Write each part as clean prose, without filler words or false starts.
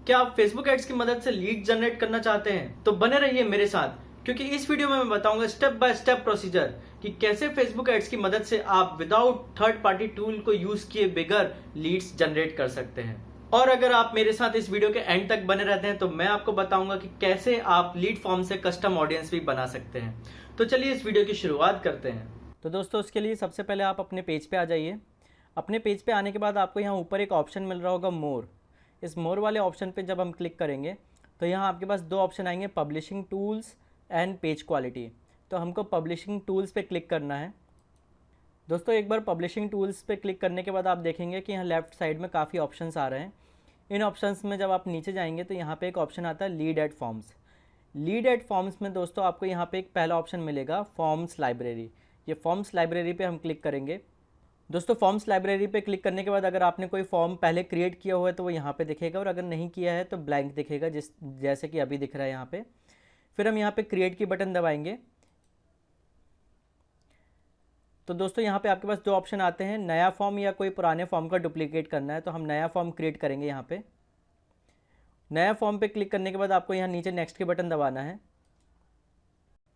क्या आप Facebook ads की मदद से लीड जनरेट करना चाहते हैं? तो बने रहिए मेरे साथ, क्योंकि इस वीडियो में मैं बताऊंगा स्टेप बाय स्टेप प्रोसीजर कि कैसे फेसबुक एड्स की मदद से आप विदाउट थर्ड पार्टी टूल को यूज किए बगैर लीड्स जनरेट कर सकते हैं। और अगर आप मेरे साथ इस वीडियो के एंड तक बने रहते हैं तो मैं आपको बताऊंगा कि कैसे आप लीड फॉर्म से कस्टम ऑडियंस भी बना सकते हैं। तो चलिए इस वीडियो की शुरुआत करते हैं। तो दोस्तों, उसके लिए सबसे पहले आप अपने पेज पे आ जाइए। अपने पेज पे आने के बाद आपको यहाँ ऊपर एक ऑप्शन मिल रहा होगा मोर। इस मोर वाले ऑप्शन पे जब हम क्लिक करेंगे तो यहाँ आपके पास दो ऑप्शन आएंगे, publishing tools and page quality. तो हमको पब्लिशिंग टूल्स पे क्लिक करना है। दोस्तों, एक बार पब्लिशिंग टूल्स पे क्लिक करने के बाद आप देखेंगे कि यहाँ लेफ्ट साइड में काफ़ी ऑप्शंस आ रहे हैं। इन ऑप्शंस में जब आप नीचे जाएंगे तो यहाँ पे एक ऑप्शन आता है lead ad forms. Lead ad forms में दोस्तों आपको यहाँ पे एक पहला ऑप्शन मिलेगा, फॉर्म्स लाइब्रेरी। ये फॉर्म्स लाइब्रेरी पे हम क्लिक करेंगे। दोस्तों, फॉर्म्स लाइब्रेरी पे क्लिक करने के बाद अगर आपने कोई फॉर्म पहले क्रिएट किया हुआ है तो वो यहाँ पे दिखेगा, और अगर नहीं किया है तो ब्लैंक दिखेगा, जैसे कि अभी दिख रहा है यहाँ पे। फिर हम यहाँ पे क्रिएट की बटन दबाएंगे। तो दोस्तों, यहाँ पे आपके पास दो ऑप्शन आते हैं, नया फॉर्म या कोई पुराने फॉर्म का डुप्लीकेट करना है। तो हम नया फॉर्म क्रिएट करेंगे। यहाँ पे नया फॉर्म पे क्लिक करने के बाद आपको यहाँ नीचे नेक्स्ट के बटन दबाना है।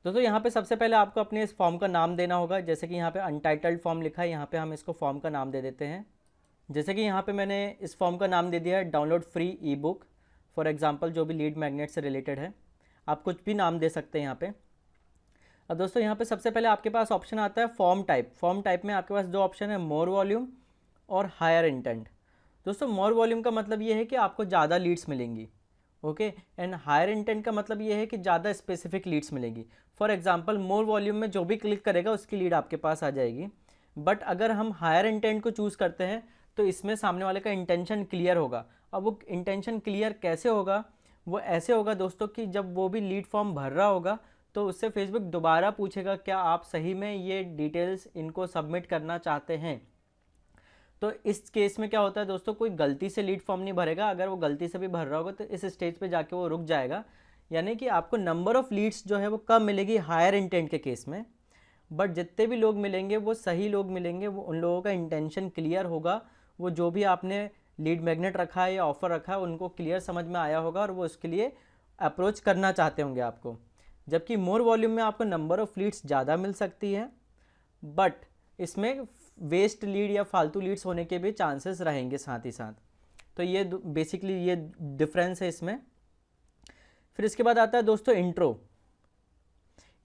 दोस्तों, यहाँ पे सबसे पहले आपको अपने इस फॉर्म का नाम देना होगा। जैसे कि यहाँ पे अनटाइटल्ड फॉर्म लिखा है, यहाँ पे हम इसको फॉर्म का नाम दे देते हैं। जैसे कि यहाँ पे मैंने इस फॉर्म का नाम दे दिया है download free e book, for example जो भी लीड मैग्नेट से रिलेटेड है। आप कुछ भी नाम दे सकते हैं यहाँ पे। अब दोस्तों, यहाँ पे सबसे पहले आपके पास ऑप्शन आता है फॉर्म टाइप। फॉर्म टाइप में आपके पास दो ऑप्शन है, मोर वॉल्यूम और हायर इंटेंट। दोस्तों, मोर वॉल्यूम का मतलब ये है कि आपको ज़्यादा लीड्स मिलेंगी, ओके। एंड हायर इंटेंट का मतलब ये है कि ज़्यादा स्पेसिफिक लीड्स मिलेंगी। फॉर एग्जांपल, मोर वॉल्यूम में जो भी क्लिक करेगा उसकी लीड आपके पास आ जाएगी। बट अगर हम हायर इंटेंट को चूज़ करते हैं तो इसमें सामने वाले का इंटेंशन क्लियर होगा। अब वो इंटेंशन क्लियर कैसे होगा? वो ऐसे होगा दोस्तों कि जब वो भी लीड फॉर्म भर रहा होगा तो उससे फेसबुक दोबारा पूछेगा क्या आप सही में ये डिटेल्स इनको सबमिट करना चाहते हैं। तो इस केस में क्या होता है दोस्तों, कोई गलती से लीड फॉर्म नहीं भरेगा। अगर वो गलती से भी भर रहा होगा तो इस स्टेज पे जाके वो रुक जाएगा, यानी कि आपको नंबर ऑफ़ लीड्स जो है वो कम मिलेगी हायर इंटेंट के केस में। बट जितने भी लोग मिलेंगे वो सही लोग मिलेंगे, वो उन लोगों का इंटेंशन क्लियर होगा। वो जो भी आपने लीड मैग्नेट रखा है या ऑफ़र रखा है उनको क्लियर समझ में आया होगा और वो उसके लिए अप्रोच करना चाहते होंगे आपको। जबकि मोर वॉल्यूम में आपको नंबर ऑफ़ लीड्स ज़्यादा मिल सकती है, बट इसमें वेस्ट लीड या फालतू लीड्स होने के भी चांसेस रहेंगे साथ ही साथ। तो ये बेसिकली ये डिफरेंस है इसमें। फिर इसके बाद आता है दोस्तों इंट्रो।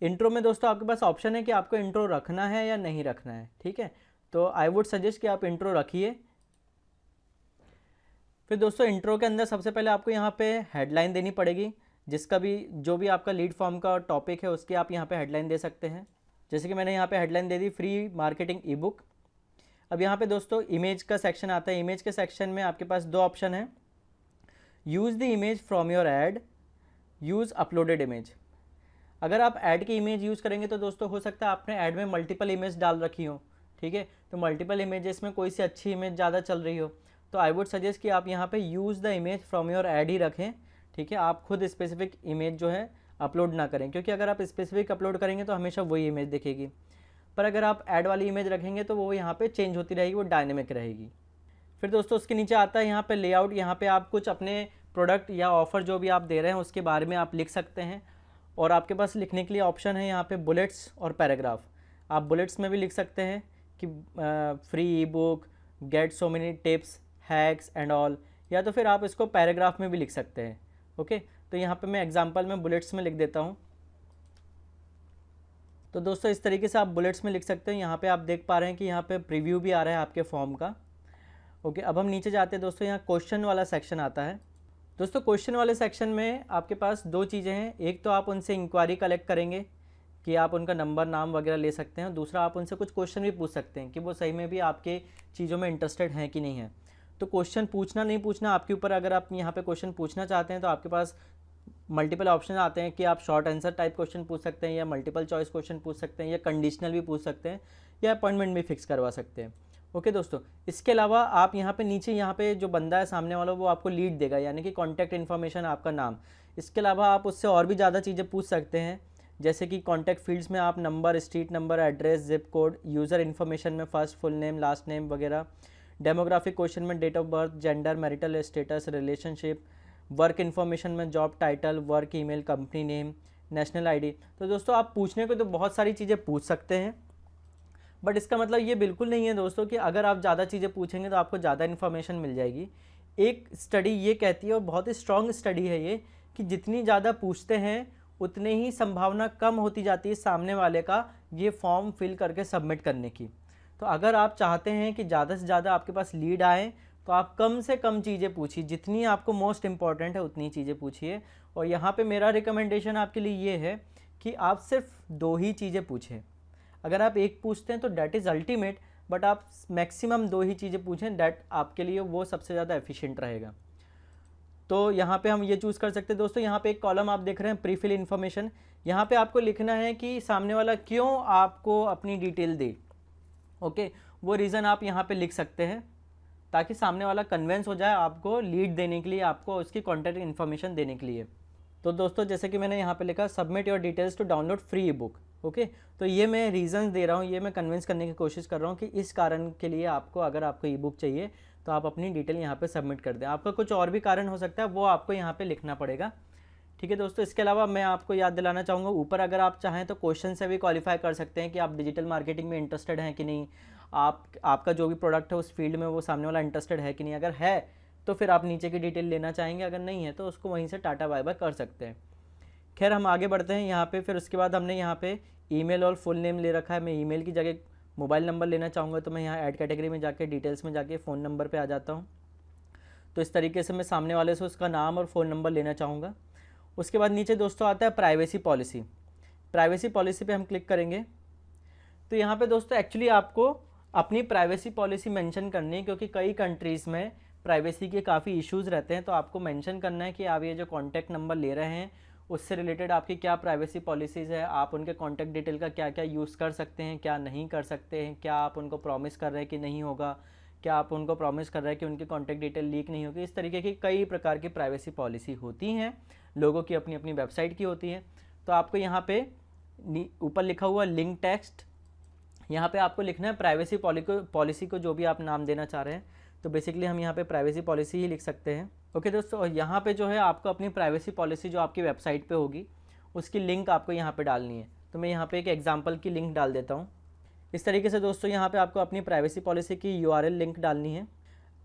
इंट्रो में दोस्तों आपके पास ऑप्शन है कि आपको इंट्रो रखना है या नहीं रखना है, ठीक है। तो आई वुड सजेस्ट कि आप इंट्रो रखिए। फिर दोस्तों, इंट्रो के अंदर सबसे पहले आपको यहाँ पे हेडलाइन देनी पड़ेगी। जिसका भी जो भी आपका लीड फॉर्म का टॉपिक है उसकी आप यहाँ पे हेडलाइन दे सकते हैं। जैसे कि मैंने यहाँ पे हेडलाइन दे दी, फ्री मार्केटिंग ई बुक। अब यहाँ पे दोस्तों इमेज का सेक्शन आता है। इमेज के सेक्शन में आपके पास दो ऑप्शन है, use the image from your add, use uploaded image. अगर आप ऐड की इमेज यूज़ करेंगे तो दोस्तों हो सकता है आपने ऐड में मल्टीपल इमेज डाल रखी हो, ठीक है। तो मल्टीपल इमेजेस में कोई सी अच्छी इमेज ज़्यादा चल रही हो तो आई वुड सजेस्ट कि आप यहाँ पे use the image from your ad ही रखें, ठीक है। आप खुद स्पेसिफिक इमेज जो है अपलोड ना करें, क्योंकि अगर आप स्पेसिफिक अपलोड करेंगे तो हमेशा वही इमेज दिखेगी। पर अगर आप ऐड वाली इमेज रखेंगे तो वो यहाँ पे चेंज होती रहेगी, वो डायनेमिक रहेगी। फिर दोस्तों उसके नीचे आता है यहाँ पे लेआउट। यहाँ पे आप कुछ अपने प्रोडक्ट या ऑफ़र जो भी आप दे रहे हैं उसके बारे में आप लिख सकते हैं, और आपके पास लिखने के लिए ऑप्शन है यहाँ पे बुलेट्स और पैराग्राफ। आप बुलेट्स में भी लिख सकते हैं कि free e book, get so many tips, hacks and all, या तो फिर आप इसको पैराग्राफ में भी लिख सकते हैं, ओके। तो यहाँ पे मैं एग्जांपल में बुलेट्स में लिख देता हूँ। तो दोस्तों इस तरीके से आप बुलेट्स में लिख सकते हैं। यहाँ पे आप देख पा रहे हैं कि यहाँ पे प्रीव्यू भी आ रहा है आपके फॉर्म का, ओके। अब हम नीचे जाते हैं दोस्तों, यहाँ क्वेश्चन वाला सेक्शन आता है। दोस्तों क्वेश्चन वाले सेक्शन में आपके पास दो चीज़ें हैं। एक तो आप उनसे इंक्वायरी कलेक्ट करेंगे कि आप उनका नंबर नाम वगैरह ले सकते हैं, दूसरा आप उनसे कुछ क्वेश्चन भी पूछ सकते हैं कि वो सही में भी आपके चीज़ों में इंटरेस्टेड हैं कि नहीं है। तो क्वेश्चन पूछना नहीं पूछना आपके ऊपर। अगर आप यहाँ पे क्वेश्चन पूछना चाहते हैं तो आपके पास मल्टीपल ऑप्शन आते हैं कि आप शॉर्ट आंसर टाइप क्वेश्चन पूछ सकते हैं, या मल्टीपल चॉइस क्वेश्चन पूछ सकते हैं, या कंडीशनल भी पूछ सकते हैं, या अपॉइंटमेंट भी फिक्स करवा सकते हैं, ओके दोस्तों। इसके अलावा आप यहाँ पे नीचे यहाँ पे जो बंदा है सामने वाला वो आपको लीड देगा, यानी कि कॉन्टैक्ट इन्फॉर्मेशन, आपका नाम। इसके अलावा आप उससे और भी ज़्यादा चीज़ें पूछ सकते हैं, जैसे कि कॉन्टैक्ट फील्ड्स में आप number, street number, address, zip code, user information में first full name, last name वगैरह, डेमोग्राफिक क्वेश्चन में date of birth, gender, marital status, relationship, work information में job title, work email, company name, national ID. तो दोस्तों आप पूछने को तो बहुत सारी चीज़ें पूछ सकते हैं, बट इसका मतलब ये बिल्कुल नहीं है दोस्तों कि अगर आप ज़्यादा चीज़ें पूछेंगे तो आपको ज़्यादा इन्फॉर्मेशन मिल जाएगी। एक स्टडी ये कहती है, और बहुत ही स्ट्रॉन्ग स्टडी है ये, कि जितनी ज़्यादा पूछते हैं उतने ही संभावना कम होती जाती है सामने वाले का ये फॉर्म फिल करके सबमिट करने की। तो अगर आप चाहते हैं कि ज़्यादा से ज़्यादा आपके पास लीड आए तो आप कम से कम चीज़ें पूछिए, जितनी आपको मोस्ट इम्पॉर्टेंट है उतनी चीज़ें पूछिए। और यहाँ पे मेरा रिकमेंडेशन आपके लिए ये है कि आप सिर्फ 2 ही चीज़ें पूछें। अगर आप एक पूछते हैं तो डैट इज़ अल्टीमेट, बट आप मैक्सिमम 2 ही चीज़ें पूछें, डैट आपके लिए वो सबसे ज़्यादा एफिशिएंट रहेगा। तो यहाँ पे हम ये चूज़ कर सकते हैं दोस्तों। यहाँ पे एक कॉलम आप देख रहे हैं, प्रीफिल इन्फॉर्मेशन। यहाँ पे आपको लिखना है कि सामने वाला क्यों आपको अपनी डिटेल दे। ओके, वो रीज़न आप यहाँ पे लिख सकते हैं ताकि सामने वाला कन्विंस हो जाए आपको लीड देने के लिए, आपको उसकी कॉन्टैक्ट इन्फॉर्मेशन देने के लिए। तो दोस्तों जैसे कि मैंने यहाँ पे लिखा, submit your details to download free e book. Okay, तो ये मैं रीज़न्स दे रहा हूँ, ये मैं कन्विंस करने की कोशिश कर रहा हूँ कि इस कारण के लिए आपको, अगर आपको ई बुक चाहिए तो आप अपनी डिटेल यहाँ पे सबमिट कर दें। आपका कुछ और भी कारण हो सकता है, वो आपको यहाँ पे लिखना पड़ेगा। ठीक है दोस्तों, इसके अलावा मैं आपको याद दिलाना चाहूँगा, ऊपर अगर आप चाहें तो क्वेश्चन से भी क्वालिफाई कर सकते हैं कि आप डिजिटल मार्केटिंग में इंटरेस्टेड हैं कि नहीं, आपका जो भी प्रोडक्ट है उस फील्ड में वो सामने वाला इंटरेस्टेड है कि नहीं। अगर है तो फिर आप नीचे की डिटेल लेना चाहेंगे, अगर नहीं है तो उसको वहीं से टाटा बाय बाय कर सकते हैं। खैर हम आगे बढ़ते हैं यहाँ पे। फिर उसके बाद हमने यहाँ पे ईमेल और फुल नेम ले रखा है। मैं ईमेल की जगह मोबाइल नंबर लेना चाहूँगा, तो मैं यहाँ ऐड कैटेगरी में जाके डिटेल्स में जाके फ़ोन नंबर पे आ जाता हूँ। तो इस तरीके से मैं सामने वाले से उसका नाम और फ़ोन नंबर लेना चाहूँगा। उसके बाद नीचे दोस्तों आता है प्राइवेसी पॉलिसी। प्राइवेसी पॉलिसी पे हम क्लिक करेंगे। तो यहाँ पे दोस्तों एक्चुअली आपको अपनी प्राइवेसी पॉलिसी मेंशन करनी है, क्योंकि कई कंट्रीज़ में प्राइवेसी के काफ़ी इश्यूज़ रहते हैं। तो आपको मेंशन करना है कि आप ये जो कॉन्टैक्ट नंबर ले रहे हैं उससे रिलेटेड आपकी क्या प्राइवेसी पॉलिसीज़ है, आप उनके कॉन्टैक्ट डिटेल का क्या क्या यूज़ कर सकते हैं, क्या नहीं कर सकते हैं, क्या आप उनको प्रॉमिस कर रहे हैं कि नहीं होगा, क्या आप उनको प्रॉमिस कर रहे हैं कि उनकी कॉन्टैक्ट डिटेल लीक नहीं होगी। इस तरीके की कई प्रकार की प्राइवेसी पॉलिसी होती हैं, लोगों की अपनी अपनी वेबसाइट की होती है। तो आपको यहाँ पे ऊपर लिखा हुआ लिंक टेक्स्ट, यहाँ पे आपको लिखना है प्राइवेसी पॉलिसी को जो भी आप नाम देना चाह रहे हैं। तो बेसिकली हम यहाँ पे प्राइवेसी पॉलिसी ही लिख सकते हैं। ओके दोस्तों, यहाँ पे जो है आपको अपनी प्राइवेसी पॉलिसी जो आपकी वेबसाइट पे होगी उसकी लिंक आपको यहाँ पे डालनी है। तो मैं यहाँ पे एक एग्जांपल की लिंक डाल देता हूँ। इस तरीके से दोस्तों यहाँ पे आपको अपनी प्राइवेसी पॉलिसी की URL लिंक डालनी है।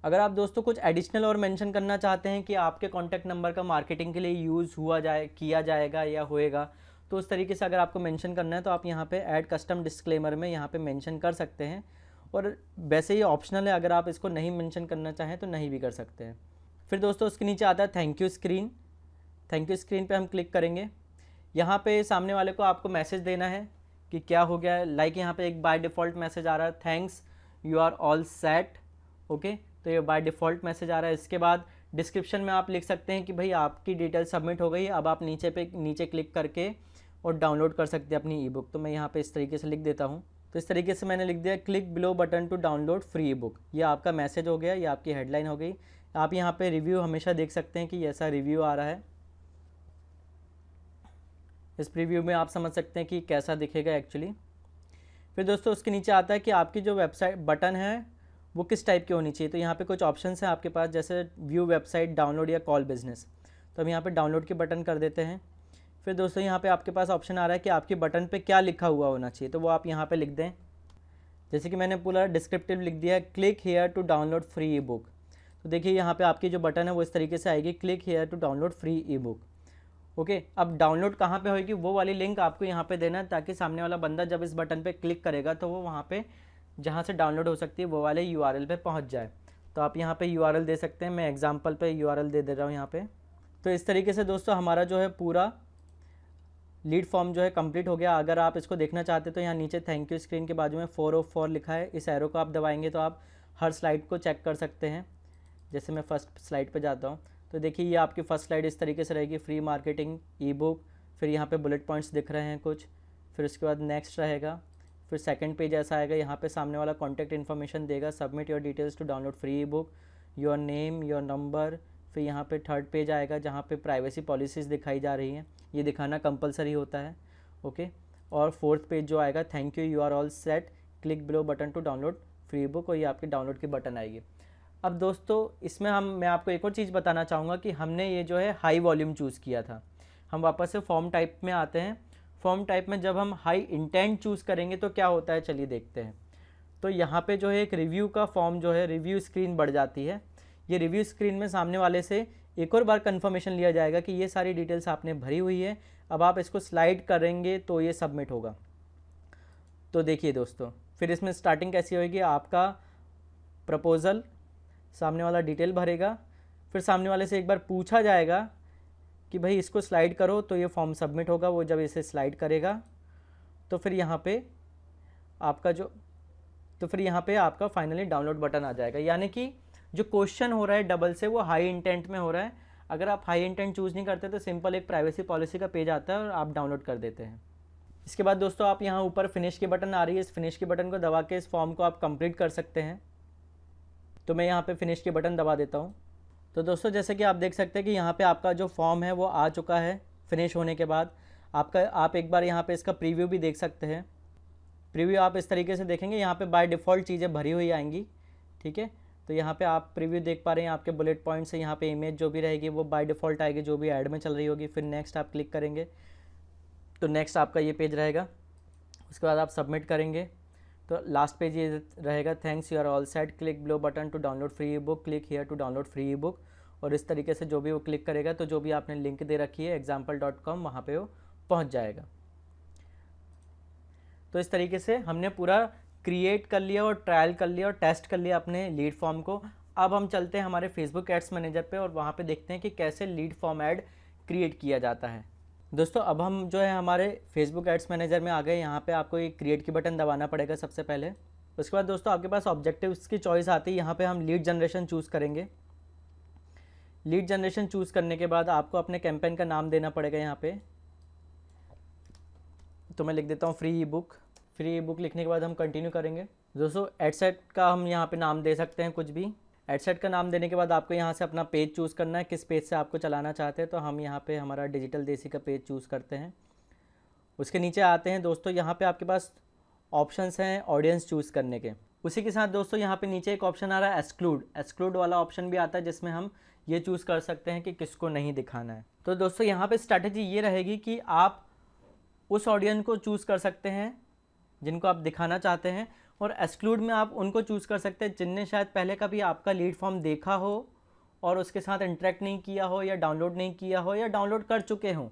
अगर आप दोस्तों कुछ एडिशनल और मेंशन करना चाहते हैं कि आपके कॉन्टैक्ट नंबर का मार्केटिंग के लिए यूज़ किया जाएगा या होएगा, तो उस तरीके से अगर आपको मेंशन करना है तो आप यहाँ पे ऐड कस्टम डिस्क्लेमर में यहाँ पे मेंशन कर सकते हैं। और वैसे ही ऑप्शनल है, अगर आप इसको नहीं मेंशन करना चाहें तो नहीं भी कर सकते हैं। फिर दोस्तों उसके नीचे आता है thank you screen. Thank you screen पे हम क्लिक करेंगे। यहाँ पे सामने वाले को आपको मैसेज देना है कि क्या हो गया है। लाइक यहाँ पे एक बाय डिफ़ॉल्ट मैसेज आ रहा है, thanks you are all set. Okay, तो ये बाय डिफ़ॉल्ट मैसेज आ रहा है। इसके बाद डिस्क्रिप्शन में आप लिख सकते हैं कि भाई आपकी डिटेल सबमिट हो गई, अब आप नीचे क्लिक करके और डाउनलोड कर सकते हैं अपनी ई बुक। तो मैं यहाँ पे इस तरीके से लिख देता हूँ। तो इस तरीके से मैंने लिख दिया, click below button to download free e book. ये आपका मैसेज हो गया, ये आपकी हेडलाइन हो गई। आप यहाँ पे रिव्यू हमेशा देख सकते हैं कि ऐसा रिव्यू आ रहा है। इस प्रीव्यू में आप समझ सकते हैं कि कैसा दिखेगा एक्चुअली। फिर दोस्तों उसके नीचे आता है कि आपकी जो वेबसाइट बटन है वो किस टाइप की होनी चाहिए। तो यहाँ पे कुछ ऑप्शंस हैं आपके पास, जैसे व्यू वेबसाइट, डाउनलोड या कॉल बिजनेस। तो हम यहाँ पे डाउनलोड के बटन कर देते हैं। फिर दोस्तों यहाँ पे आपके पास ऑप्शन आ रहा है कि आपके बटन पे क्या लिखा हुआ होना चाहिए, तो वो आप यहाँ पे लिख दें। जैसे कि मैंने पूरा डिस्क्रिप्टिव लिख दिया है, click here to download free e book. तो देखिए यहाँ पे आपकी जो बटन है वो इस तरीके से आएगी, click here to download free e book. Okay, अब डाउनलोड कहाँ पे होगी, वो वाली लिंक आपको यहाँ पे देना है, ताकि सामने वाला बंदा जब इस बटन पे क्लिक करेगा तो वो वहाँ पे जहाँ से डाउनलोड हो सकती है वो वाले URL पे पहुँच जाए। तो आप यहाँ पे URL दे सकते हैं। मैं एग्जांपल पे URL दे रहा हूँ यहाँ पे। तो इस तरीके से दोस्तों हमारा जो है पूरा लीड फॉर्म जो है कंप्लीट हो गया। अगर आप इसको देखना चाहते तो यहाँ नीचे थैंक यू स्क्रीन के बाजू में 404 लिखा है, इस एरो को आप दबाएंगे तो आप हर स्लाइड को चेक कर सकते हैं। जैसे मैं फर्स्ट स्लाइड पे जाता हूँ तो देखिए ये आपकी फर्स्ट स्लाइड इस तरीके से रहेगी, फ्री मार्केटिंग ई बुक। फिर यहाँ पे बुलेट पॉइंट्स दिख रहे हैं कुछ। फिर उसके बाद नेक्स्ट रहेगा। फिर सेकंड पेज ऐसा आएगा, यहाँ पे सामने वाला कॉन्टैक्ट इन्फॉर्मेशन देगा, submit your details to download free e book, your name, your number. फिर यहाँ पे थर्ड पेज आएगा जहाँ पे प्राइवेसी पॉलिसीज़ दिखाई जा रही हैं, ये दिखाना कंपलसरी होता है। ओके, और फोर्थ पेज जो आएगा, thank you are all set, click below button to download free book, और ये आपकी डाउनलोड की बटन आएगी। अब दोस्तों इसमें मैं आपको एक और चीज़ बताना चाहूँगा कि हमने ये जो है हाई वॉल्यूम चूज़ किया था। हम वापस से फॉर्म टाइप में आते हैं। फॉर्म टाइप में जब हम हाई इंटेंट चूज़ करेंगे तो क्या होता है, चलिए देखते हैं। तो यहाँ पे जो है एक रिव्यू का फॉर्म जो है, रिव्यू स्क्रीन बढ़ जाती है। ये रिव्यू स्क्रीन में सामने वाले से एक और बार कंफर्मेशन लिया जाएगा कि ये सारी डिटेल्स आपने भरी हुई है। अब आप इसको स्लाइड करेंगे तो ये सबमिट होगा। तो देखिए दोस्तों, फिर इसमें स्टार्टिंग कैसी होगी, आपका प्रपोज़ल, सामने वाला डिटेल भरेगा, फिर सामने वाले से एक बार पूछा जाएगा कि भाई इसको स्लाइड करो, तो ये फॉर्म सबमिट होगा। वो जब इसे स्लाइड करेगा तो फिर यहाँ पे आपका फाइनली डाउनलोड बटन आ जाएगा। यानी कि जो क्वेश्चन हो रहा है डबल से, वो हाई इंटेंट में हो रहा है। अगर आप हाई इंटेंट चूज़ नहीं करते तो सिंपल एक प्राइवेसी पॉलिसी का पेज आता है और आप डाउनलोड कर देते हैं। इसके बाद दोस्तों आप यहाँ ऊपर फिनिश की बटन आ रही है, इस फिनिश के बटन को दबा के इस फॉर्म को आप कंप्लीट कर सकते हैं। तो मैं यहाँ पे फिनिश के बटन दबा देता हूँ। तो दोस्तों जैसे कि आप देख सकते हैं कि यहाँ पे आपका जो फॉर्म है वो आ चुका है। फिनिश होने के बाद आप एक बार यहाँ पे इसका प्रीव्यू भी देख सकते हैं। प्रीव्यू आप इस तरीके से देखेंगे, यहाँ पे बाय डिफ़ॉल्ट चीज़ें भरी हुई आएंगी, ठीक है। तो यहाँ पे आप प्रीव्यू देख पा रहे हैं, आपके बुलेट पॉइंट से यहाँ पे इमेज जो भी रहेगी वो बाय डिफ़ॉल्ट आएगी, जो भी ऐड में चल रही होगी। फिर नेक्स्ट आप क्लिक करेंगे तो नेक्स्ट आपका ये पेज रहेगा। उसके बाद आप सबमिट करेंगे तो लास्ट पेज ये रहेगा, thanks you are all set, click below button to download free e book, click here to download free e book. और इस तरीके से जो भी वो क्लिक करेगा तो जो भी आपने लिंक दे रखी है example.com, वहाँ पे वो पहुँच जाएगा। तो इस तरीके से हमने पूरा क्रिएट कर लिया और ट्रायल कर लिया और टेस्ट कर लिया अपने लीड फॉर्म को। अब हम चलते हैं हमारे फेसबुक एड्स मैनेजर पे और वहाँ पे देखते हैं कि कैसे लीड फॉर्म ऐड क्रिएट किया जाता है। दोस्तों अब हम जो है हमारे फेसबुक एड्स मैनेजर में आ गए। यहाँ पे आपको एक क्रिएट की बटन दबाना पड़ेगा सबसे पहले। उसके बाद दोस्तों आपके पास ऑब्जेक्टिव्स की चॉइस आती है। यहाँ पे हम लीड जनरेशन चूज़ करेंगे। लीड जनरेशन चूज़ करने के बाद आपको अपने कैंपेन का नाम देना पड़ेगा यहाँ पे। तो मैं लिख देता हूँ free e book. Free e book लिखने के बाद हम कंटिन्यू करेंगे। दोस्तों एडसेट का हम यहाँ पे नाम दे सकते हैं कुछ भी। एडसेट का नाम देने के बाद आपको यहाँ से अपना पेज चूज़ करना है, किस पेज से आपको चलाना चाहते हैं। तो हम यहाँ पे हमारा डिजिटल देसी का पेज चूज़ करते हैं। उसके नीचे आते हैं दोस्तों, यहाँ पे आपके पास ऑप्शंस हैं ऑडियंस चूज़ करने के। उसी के साथ दोस्तों यहाँ पे नीचे एक ऑप्शन आ रहा है एक्सक्लूड वाला ऑप्शन भी आता है, जिसमें हम ये चूज़ कर सकते हैं कि किसको नहीं दिखाना है। तो दोस्तों यहाँ पे स्ट्रैटेजी ये रहेगी कि आप उस ऑडियंस को चूज़ कर सकते हैं जिनको आप दिखाना चाहते हैं, और एक्सक्लूड में आप उनको चूज़ कर सकते हैं जिनने शायद पहले कभी आपका लीड फॉर्म देखा हो और उसके साथ इंटरेक्ट नहीं किया हो, या डाउनलोड नहीं किया हो, या डाउनलोड कर चुके हों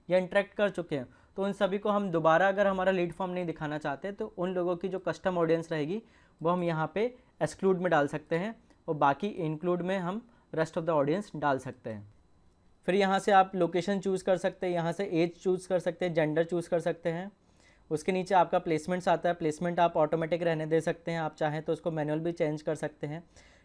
या इंटरेक्ट कर चुके हैं। तो उन सभी को हम दोबारा अगर हमारा लीड फॉर्म नहीं दिखाना चाहते तो उन लोगों की जो कस्टम ऑडियंस रहेगी वो हम यहाँ पे एक्सक्लूड में डाल सकते हैं, और बाकी इंक्लूड में हम रेस्ट ऑफ द ऑडियंस डाल सकते हैं। फिर यहाँ से आप लोकेशन चूज़ कर सकते हैं, यहाँ से एज चूज़ कर सकते हैं, जेंडर चूज़ कर सकते हैं। उसके नीचे आपका प्लेसमेंट्स आता है। प्लेसमेंट आप ऑटोमेटिक रहने दे सकते हैं, आप चाहें तो उसको मैनुअल भी चेंज कर सकते हैं।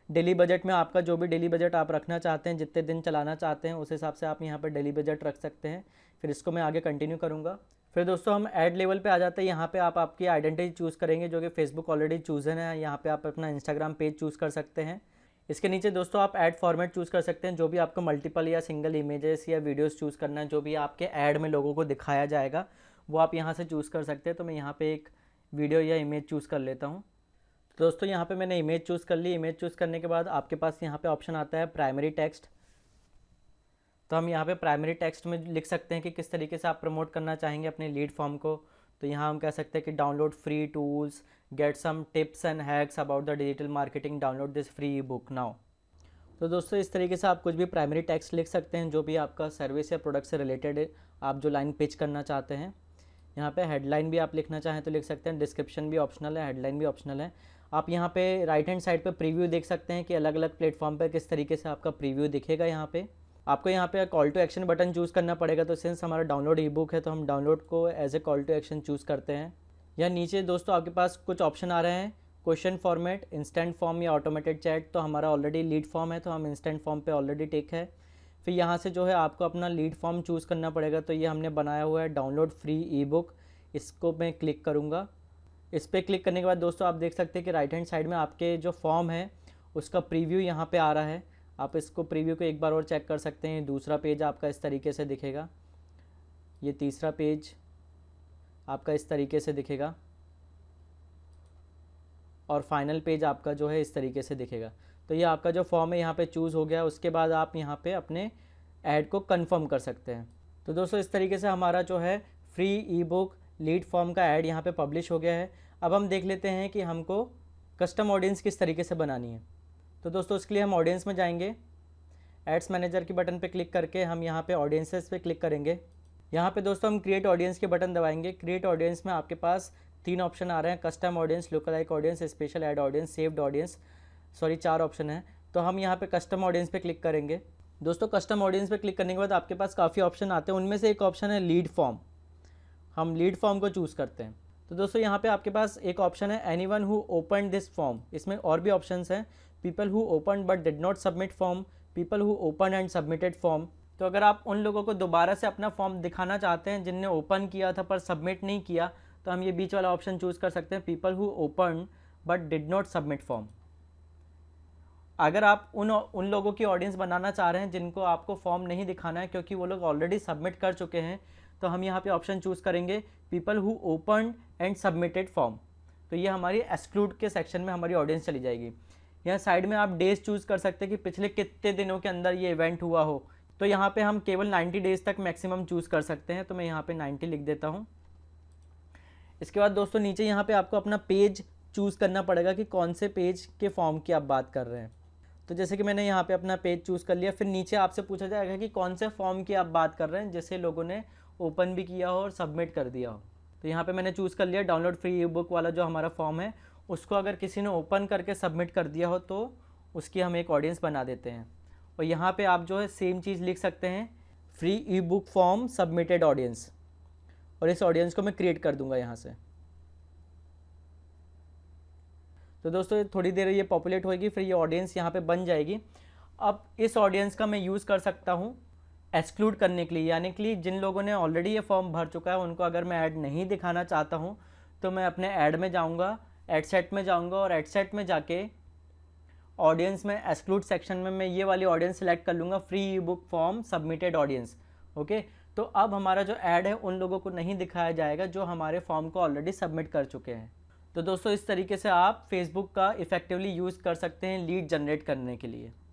डेली बजट में आपका जो भी डेली बजट आप रखना चाहते हैं, जितने दिन चलाना चाहते हैं, उस हिसाब से आप यहाँ पर डेली बजट रख सकते हैं। फिर इसको मैं आगे कंटिन्यू करूँगा। फिर दोस्तों हम ऐड लेवल पे आ जाते हैं। यहाँ पे आप आपकी आइडेंटिटी चूज़ करेंगे, जो कि फेसबुक ऑलरेडी चूज़न है। यहाँ पे आप अपना इंस्टाग्राम पेज चूज़ कर सकते हैं। इसके नीचे दोस्तों आप ऐड फॉर्मेट चूज़ कर सकते हैं, जो भी आपको मल्टीपल या सिंगल इमेजेस या वीडियोस चूज़ करना है, जो भी आपके ऐड में लोगों को दिखाया जाएगा वो आप यहाँ से चूज़ कर सकते हैं। तो मैं यहाँ पे एक वीडियो या इमेज चूज़ कर लेता हूँ। तो दोस्तों यहाँ पे मैंने इमेज चूज़ कर ली। इमेज चूज़ करने के बाद आपके पास यहाँ पे ऑप्शन आता है प्राइमरी टेक्स्ट। तो हम यहाँ पे प्राइमरी टेक्स्ट में लिख सकते हैं कि किस तरीके से आप प्रमोट करना चाहेंगे अपने लीड फॉर्म को। तो यहाँ हम कह सकते हैं कि download free tools, get some tips and hacks about the digital marketing, download this free e book now. तो दोस्तों इस तरीके से आप कुछ भी प्राइमरी टेक्स्ट लिख सकते हैं, जो भी आपका सर्विस या प्रोडक्ट से रिलेटेड है, आप जो लाइन पिच करना चाहते हैं। यहाँ पे हेडलाइन भी आप लिखना चाहें तो लिख सकते हैं। डिस्क्रिप्शन भी ऑप्शनल है, हेडलाइन भी ऑप्शनल है। आप यहाँ पे राइट हैंड साइड पे प्रीव्यू देख सकते हैं कि अलग अलग प्लेटफॉर्म पे किस तरीके से आपका प्रीव्यू दिखेगा। यहाँ पे आपको यहाँ पे call to action button choose करना पड़ेगा। तो सिंस हमारा डाउनलोड ई बुक है तो हम डाउनलोड को as a call to action choose करते हैं। या नीचे दोस्तों आपके पास कुछ ऑप्शन आ रहे हैं, क्वेश्चन फॉर्मेट, इंस्टेंट फॉर्म या ऑटोमेटेड चैट। तो हमारा ऑलरेडी लीड फॉर्म है तो हम इंस्टेंट फॉर्म पे ऑलरेडी टिक है। फिर यहाँ से जो है आपको अपना लीड फॉर्म चूज़ करना पड़ेगा। तो ये हमने बनाया हुआ है डाउनलोड फ्री ई बुक, इसको मैं क्लिक करूँगा। इस पर क्लिक करने के बाद दोस्तों आप देख सकते हैं कि राइट हैंड साइड में आपके जो फॉर्म है उसका प्रीव्यू यहाँ पे आ रहा है। आप इसको प्रीव्यू को एक बार और चेक कर सकते हैं। दूसरा पेज आपका इस तरीके से दिखेगा, ये तीसरा पेज आपका इस तरीके से दिखेगा, और फाइनल पेज आपका जो है इस तरीके से दिखेगा। तो ये आपका जो फॉर्म है यहाँ पे चूज़ हो गया। उसके बाद आप यहाँ पे अपने ऐड को कंफर्म कर सकते हैं। तो दोस्तों इस तरीके से हमारा जो है free e book lead form का ऐड यहाँ पे पब्लिश हो गया है। अब हम देख लेते हैं कि हमको कस्टम ऑडियंस किस तरीके से बनानी है। तो दोस्तों इसके लिए हम ऑडियंस में जाएंगे, एड्स मैनेजर के बटन पे क्लिक करके हम यहाँ पे ऑडियंसेस पे क्लिक करेंगे। यहाँ पे दोस्तों हम क्रिएट ऑडियंस के बटन दबाएंगे। क्रिएट ऑडियंस में आपके पास 3 ऑप्शन आ रहे हैं, custom audience, lookalike audience, special ad audience, saved audience, 4 option है। तो हम यहाँ पे कस्टम ऑडियंस पे क्लिक करेंगे। दोस्तों कस्टम ऑडियंस पे क्लिक करने के बाद आपके पास काफ़ी ऑप्शन आते हैं, उनमें से एक ऑप्शन है लीड फॉर्म। हम लीड फॉर्म को चूज़ करते हैं। तो दोस्तों यहाँ पे आपके पास एक ऑप्शन है anyone who open this form. इसमें और भी ऑप्शंस हैं, people who open but did not submit form, people who open and submitted form. तो अगर आप उन लोगों को दोबारा से अपना फॉर्म दिखाना चाहते हैं जिनने ओपन किया था पर सबमिट नहीं किया, तो हम ये बीच वाला ऑप्शन चूज़ कर सकते हैं, people who open but did not submit form. अगर आप उन लोगों की ऑडियंस बनाना चाह रहे हैं जिनको आपको फॉर्म नहीं दिखाना है क्योंकि वो लोग ऑलरेडी सबमिट कर चुके हैं, तो हम यहाँ पे ऑप्शन चूज़ करेंगे people who open and submitted form. तो ये हमारी एक्सक्लूड के सेक्शन में हमारी ऑडियंस चली जाएगी। यहाँ साइड में आप डेज चूज़ कर सकते हैं कि पिछले कितने दिनों के अंदर ये इवेंट हुआ हो। तो यहाँ पे हम केवल 90 डेज़ तक मैक्सिमम चूज़ कर सकते हैं। तो मैं यहाँ पे 90 लिख देता हूँ। इसके बाद दोस्तों नीचे यहाँ पे आपको अपना पेज चूज़ करना पड़ेगा कि कौन से पेज के फॉर्म की आप बात कर रहे हैं। तो जैसे कि मैंने यहाँ पे अपना पेज चूज़ कर लिया। फिर नीचे आपसे पूछा जाएगा कि कौन से फॉर्म की आप बात कर रहे हैं जिसे लोगों ने ओपन भी किया हो और सबमिट कर दिया हो। तो यहाँ पे मैंने चूज़ कर लिया डाउनलोड फ्री ई बुक वाला जो हमारा फॉर्म है, उसको अगर किसी ने ओपन करके सबमिट कर दिया हो तो उसकी हम एक ऑडियंस बना देते हैं। और यहाँ पे आप जो है सेम चीज़ लिख सकते हैं, free e book form submitted audience, और इस ऑडियंस को मैं क्रिएट कर दूंगा यहाँ से। तो दोस्तों थोड़ी देर ये पॉपुलेट होगी, फिर ये ऑडियंस यहाँ पे बन जाएगी। अब इस ऑडियंस का मैं यूज़ कर सकता हूँ एक्सक्लूड करने के लिए, यानी कि जिन लोगों ने ऑलरेडी ये फॉर्म भर चुका है उनको अगर मैं ऐड नहीं दिखाना चाहता हूँ तो मैं अपने ऐड में जाऊँगा, ऐड सेट में जाऊँगा, और ऐड सेट में जाके ऑडियंस में एक्सक्लूड सेक्शन में मैं ये वाली ऑडियंस सेलेक्ट कर लूँगा, free e book form submitted audience. Okay, तो अब हमारा जो ऐड है उन लोगों को नहीं दिखाया जाएगा जो हमारे फॉर्म को ऑलरेडी सबमिट कर चुके हैं। तो दोस्तों इस तरीके से आप फेसबुक का इफेक्टिवली यूज़ कर सकते हैं लीड जनरेट करने के लिए।